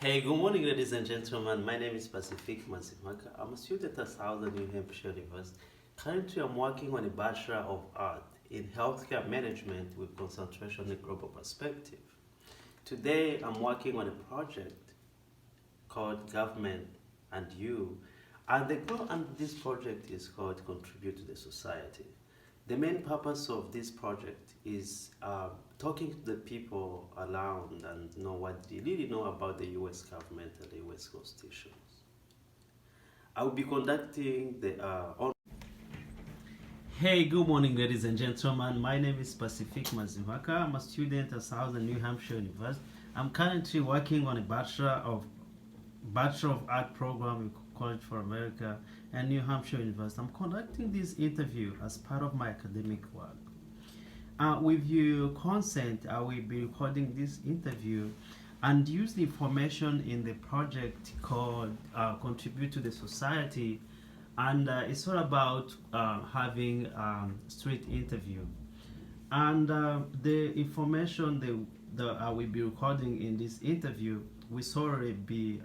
Hey, good morning, ladies and gentlemen. My name is Pacific Mazimaka. I'm a student at Southern New Hampshire University. Currently, I'm working on a Bachelor of Art in Healthcare Management with concentration in global perspective. Today, I'm working on a project called Government and You, and the goal of this project is called Contribute to the Society. The main purpose of this project is talking to the people around and know what they really know about the US government and the US constitutions. I will be conducting the Hey, good morning, ladies and gentlemen. My name is Pacific Mazimaka. I'm a student at Southern New Hampshire University. I'm currently working on a Bachelor of Art program in College for America and New Hampshire University. I'm conducting this interview as part of my academic work. With your consent, I will be recording this interview and use the information in the project called Contribute to the Society. And it's all about having street interview. And the information that I will be recording in this interview will already be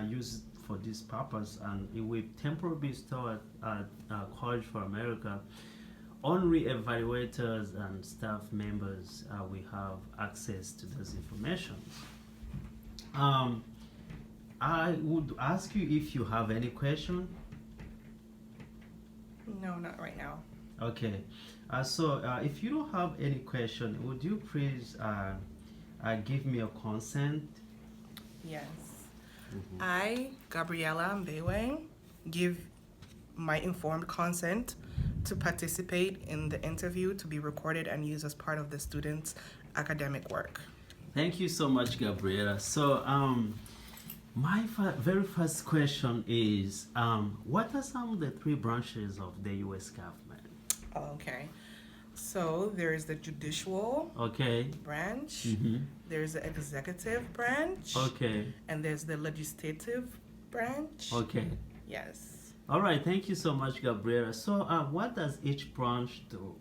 used for this purpose, and it will temporarily be stored at College for America. Only evaluators and staff members will have access to this information. I would ask you if you have any question. No, not right now. Okay, so if you don't have any question, would you please give me a consent? Yes. I, Gabriela Mbewe, give my informed consent to participate in the interview to be recorded and used as part of the students' academic work. Thank you so much, Gabriela. So, my very first question is, what are some of the three branches of the U.S. government? Okay. So there is the judicial Okay. branch, Mm-hmm. there's the executive branch, Okay. and there's the legislative branch. Okay. Yes. All right. Thank you so much, Gabriela. So, what does each branch do?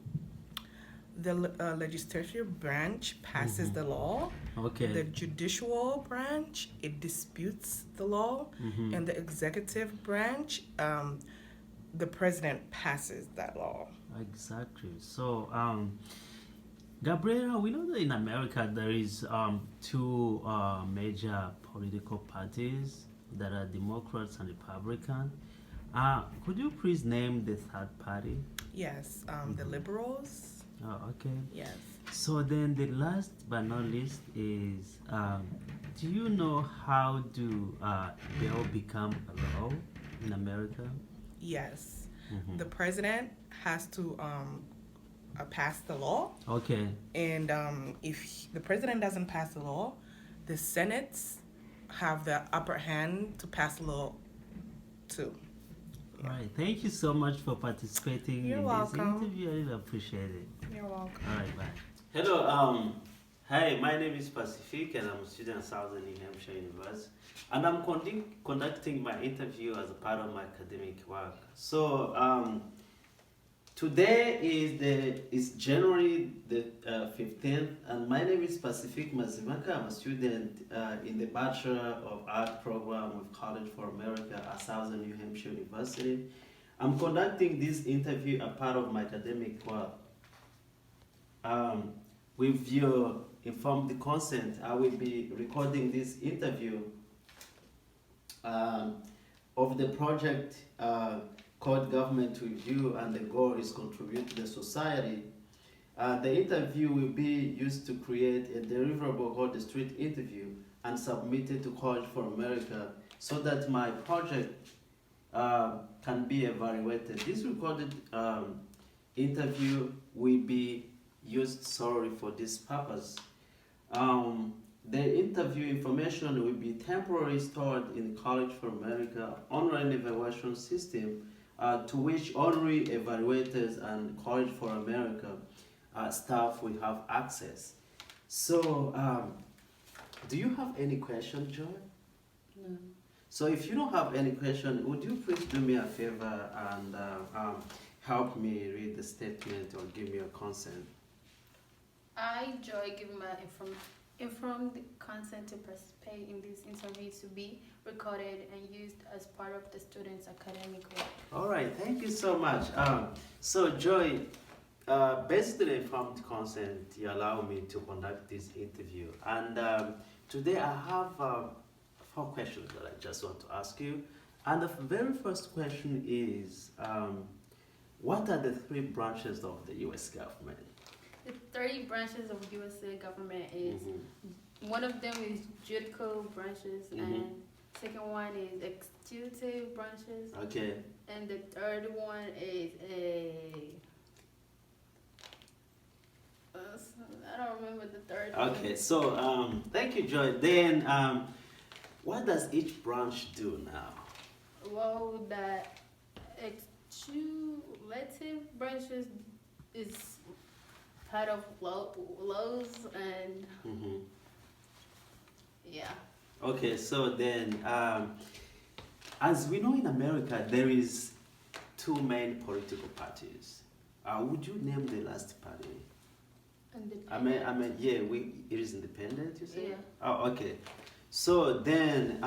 The legislative branch passes the law. Okay. The judicial branch, it disputes the law. Mhm. And the executive branch, the president passes that law. Exactly. So, Gabriela, we know that in America there is two major political parties that are Democrats and Republican. Could you please name the third party? Yes, the liberals. Oh, okay. Yes. So then the last but not least is, do you know how do bill become a law in America? Yes. Mhm. The president has to pass the law. Okay. And if the president doesn't pass the law, the Senate have the upper hand to pass the law too. All right. Thank you so much for participating You're in welcome. this interview. I really appreciate it. You're welcome. All right, bye. Hello. Hi. My name is Pacific, and I'm a student at Southern New Hampshire University, and I'm conducting my interview as a part of my academic work. So, today is January the 15th, and my name is Pacific Mazimaka. I'm a student in the Bachelor of Art program with College for America at Southern New Hampshire University. I'm conducting this interview as part of my academic work. With your informed consent, I will be recording this interview of the project called Government with You, and the goal is contribute to the society. The interview will be used to create a deliverable called the street interview and submit it to College for America so that my project can be evaluated. This recorded interview will be used solely for this purpose. The interview information will be temporarily stored in College for America online evaluation system to which only evaluators and College for America staff will have access. So, do you have any question, Joy? No. So if you don't have any question, would you please do me a favor and help me read the statement or give me a consent? I enjoy giving my Informed consent to participate in this interview to be recorded and used as part of the student's academic work. All right, thank you so much. So Joy, based on informed consent, you allow me to conduct this interview, and today I have 4 questions that I just want to ask you. And the very first question is, what are the 3 branches of the U.S. government? The 3 branches of U.S. government is one of them is judicial branches, and second one is executive branches, Okay. and the third one is I don't remember the third one. Okay, so thank you, Joy. Then, what does each branch do now? Well, the executive branches is part of laws and yeah. Okay, so then, as we know in America, there is 2 main political parties. Would you name the last party? Yeah, it is independent, you say? Yeah. Oh, okay. So then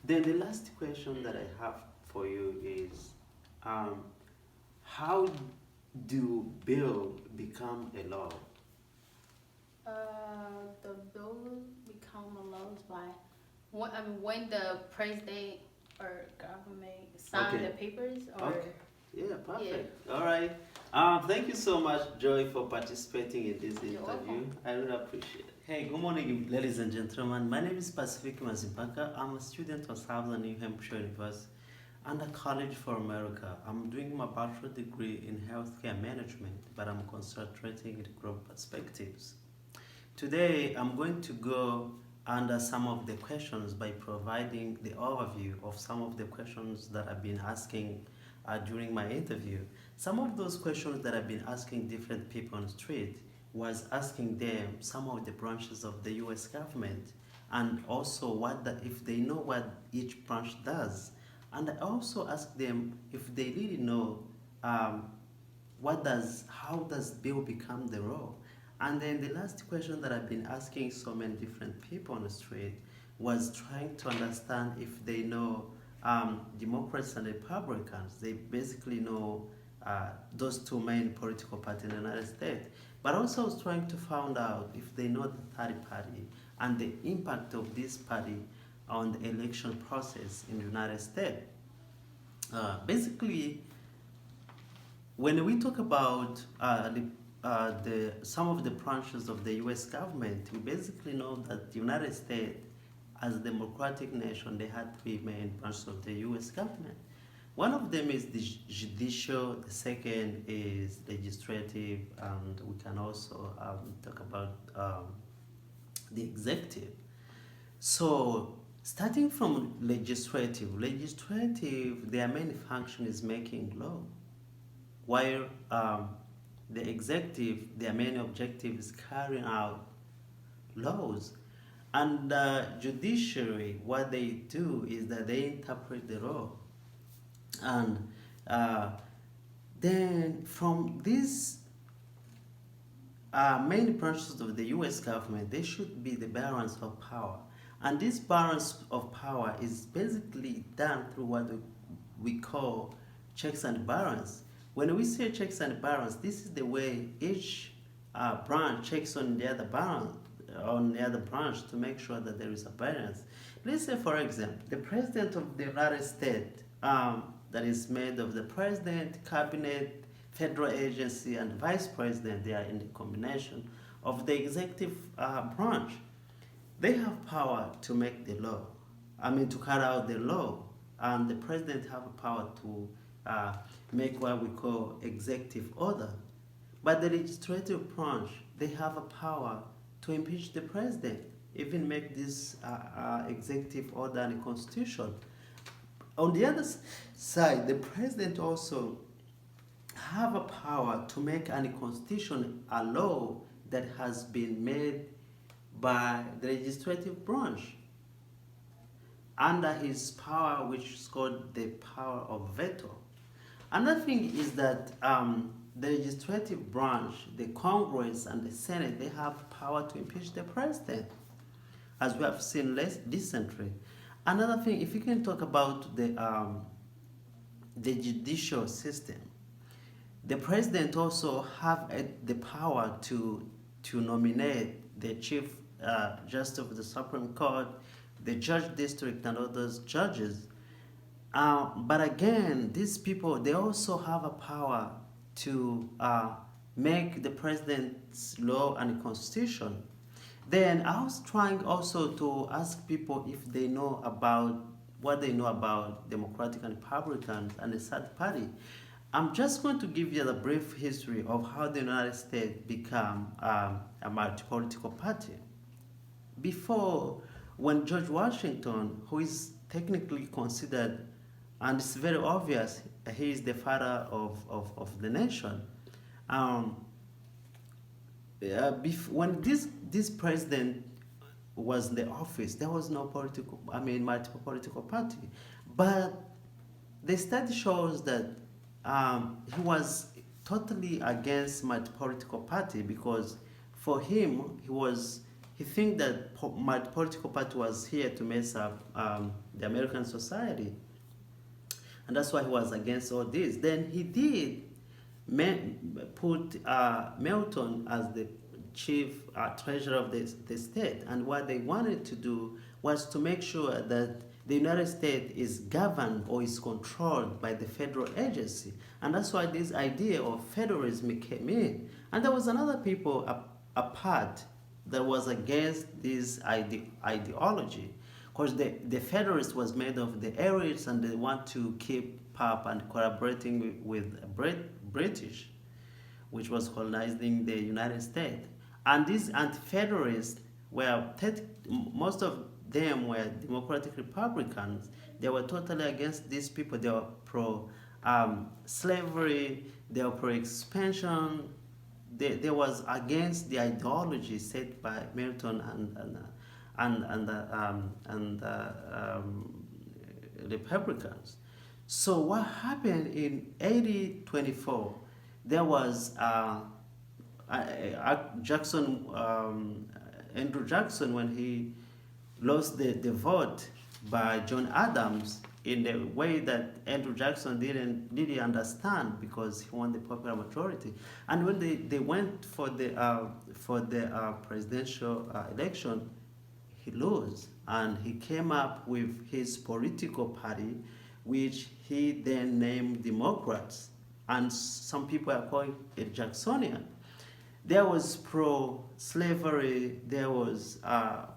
the last question that I have for you is, how do bill become a law? The bill become a law by when the president or government sign the papers or. Okay. Yeah, perfect. All right. Thank you so much, Joy, for participating in this interview. Welcome. I really appreciate it. Hey, good morning, ladies and gentlemen. My name is Pacific Mazimpaka. I'm a student of Southern New Hampshire University and a College for America. I'm doing my bachelor degree in healthcare management, but I'm concentrating in group perspectives. Today, I'm going to go under some of the questions by providing the overview of some of the questions that I've been asking during my interview. Some of those questions that I've been asking different people on the street was asking them some of the branches of the U.S. government, and also if they know what each branch does. And I also asked them if they really know how does bill become the law. And then the last question that I've been asking so many different people on the street was trying to understand if they know Democrats and Republicans. They basically know those 2 main political parties in the United States. But also I was trying to find out if they know the third party and the impact of this party on the election process in the United States. Basically, when we talk about some of the branches of the U.S. government, we basically know that the United States, as a democratic nation, they had 3 main branches of the U.S. government. One of them is the judicial, the second is legislative, and we can also talk about the executive. So, starting from legislative, their main function is making law, while the executive, their main objective is carrying out laws. And judiciary, what they do is that they interpret the law. And then from these main branches of the U.S. government, there should be the balance of power. And this balance of power is basically done through what we call checks and balance. When we say checks and balance, this is the way each branch checks on the other branch to make sure that there is a balance. Let's say, for example, the president of the United States, that is made of the president, cabinet, federal agency, and vice president. They are in the combination of the executive branch. They have power to make the law. To carry out the law, and the president have a power to make what we call executive order. But the legislative branch, they have a power to impeach the president, even make this executive order and constitution. On the other side, the president also have a power to make any constitution a law that has been made by the legislative branch under his power, which is called the power of veto. Another thing is that the legislative branch, the Congress and the Senate, they have power to impeach the president, as we have seen less recently. Another thing, if you can talk about the judicial system, the president also have the power to nominate the chief justice of the Supreme Court, the judge district, and others judges. But again, these people, they also have a power to make the president's law and constitution. Then I was trying also to ask people if they know about what they know about Democratic and Republicans and the third party. I'm just going to give you a brief history of how the United States became a multi-political party. Before, when George Washington, who is technically considered, and it's very obvious, he is the father of the nation. When this president was in the office, there was no multiple political party. But the study shows that he was totally against multi-political party, because for him, he think that multi-political party was here to mess up the American society. And that's why he was against all this. Then he did put Milton as the chief treasurer of the state. And what they wanted to do was to make sure that the United States is governed or is controlled by the federal agency. And that's why this idea of federalism came in. And there was another people apart that was against this ideology, because the Federalists was made of the Irish, and they want to keep up and collaborating with British, which was colonizing the United States. And these anti-Federalists most of them were Democratic Republicans. They were totally against these people. They were pro-slavery, they were pro-expansion. They was against the ideology set by Milton and Republicans. So what happened in 1824? There was Andrew Jackson, when he lost the vote by John Adams in the way that Andrew Jackson didn't really understand, because he won the popular majority. And when they went for the presidential election, he lost, and he came up with his political party, which he then named Democrats, and some people are calling it Jacksonian. There was pro-slavery, there was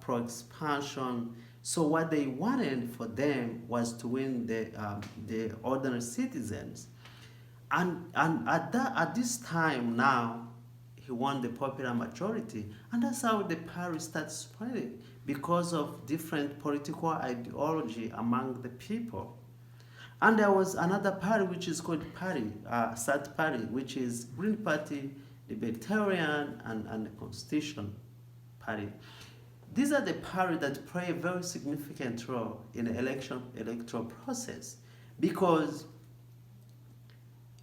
pro-expansion. So what they wanted for them was to win the ordinary citizens. And at this time now, he won the popular majority. And that's how the party started spreading, because of different political ideology among the people. And there was another party which is called third party, which is Green Party, Libertarian, and the Constitution Party. These are the parties that play a very significant role in the electoral process, because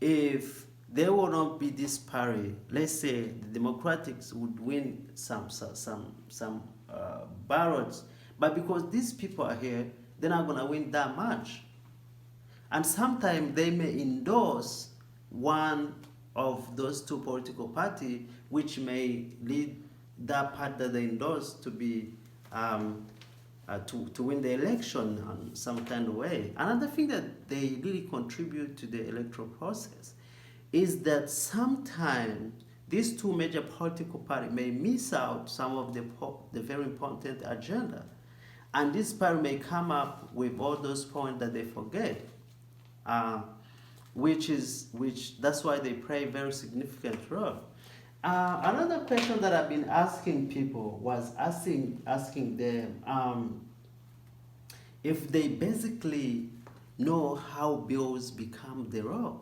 if there would not be this party, let's say the Democrats would win some ballots, but because these people are here, they're not going to win that much. And sometimes they may endorse one of those two political parties, which may lead that party that they endorse to be to win the election in some kind of way. Another thing that they really contribute to the electoral process is that sometimes these two major political parties may miss out some of the very important agenda, and this party may come up with all those points that they forget. That's why they play a very significant role. Another question that I've been asking people was asking them if they basically know how bills become the law.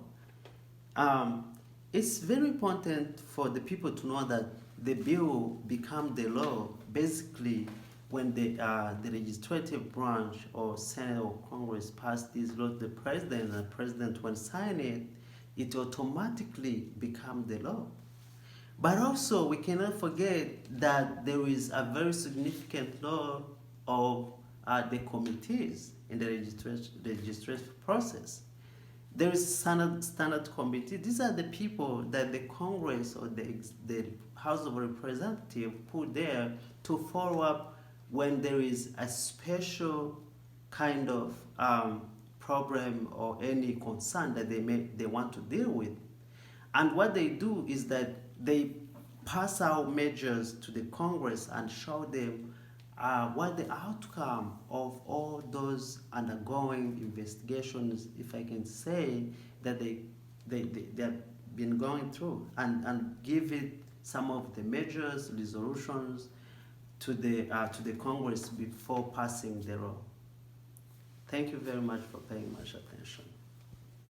It's very important for the people to know that the bill become the law basically when the legislative branch or Senate or Congress pass this law to the president, and the president, when sign it, it automatically becomes the law. But also, we cannot forget that there is a very significant role of the committees in the registration process. There is standard committee. These are the people that the Congress or the House of Representatives put there to follow up when there is a special kind of problem or any concern that they want to deal with. And what they do is that they pass out measures to the Congress and show them what the outcome of all those undergoing investigations, if I can say, that they have been going through, and give it some of the measures, resolutions to the Congress before passing the law. Thank you very much for paying much attention.